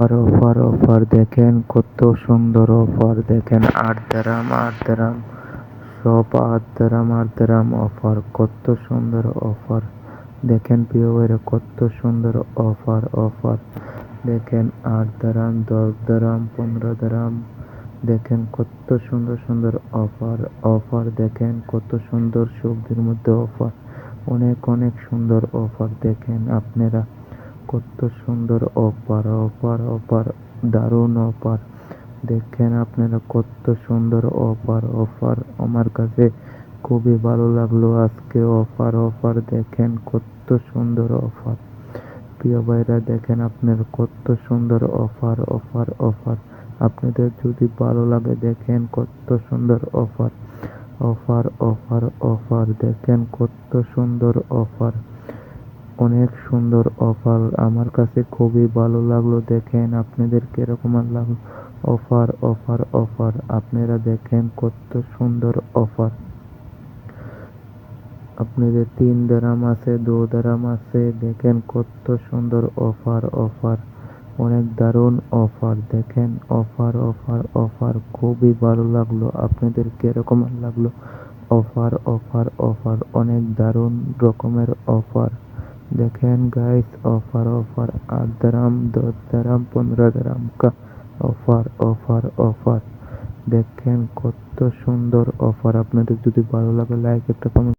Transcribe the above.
offer offer দেখেন কত সুন্দর অফার দেখেন 8 দিরহাম 8 দিরহাম সব 8 দিরহাম 8 দিরহাম অফার কত সুন্দর অফার দেখেন প্রিয় ভাইরা কত সুন্দর অফার অফার দেখেন 8 দিরহাম 10 দিরহাম 15 দিরহাম দেখেন কত সুন্দর সুন্দর অফার অফার দেখেন কত সুন্দর সবজির মধ্যে অফার অনেক অনেক সুন্দর অফার দেখেন আপনারা কত সুন্দর অফার অফার অফার দারুণ অফার দেখেন আপনারা কত সুন্দর অফার অফার আমার কাছে খুবই ভালো লাগলো আজকে অফার অফার দেখেন কত সুন্দর অফার প্রিয় ভাইরা দেখেন আপনার কত সুন্দর অফার অফার অফার আপনাদের যদি ভালো লাগে দেখেন কত সুন্দর অফার অফার অফার অফার দেখেন কত সুন্দর অফার অনেক সুন্দর অফার আমার কাছে খুবই ভালো লাগলো দেখেন আপনাদের কিরকম লাগলো অফার অফার অফার আপনারা দেখেন কত সুন্দর অফার আপনাদের 3 দিরহাম আছে 2 দিরহাম আছে দেখেন কত সুন্দর অফার অফার অনেক দারুণ অফার দেখেন অফার অফার অফার খুবই ভালো লাগলো আপনাদের কিরকম লাগলো অফার অফার অফার অনেক দারুণ রকমের অফার দেখেন গাইস অফার অফার 8 দিরহাম 10 দিরহাম 15 দিরহাম का অফার অফার অফার দেখেন কত সুন্দর অফার আপনাদের যদি ভালো লাগে লাইক একটা কমেন্ট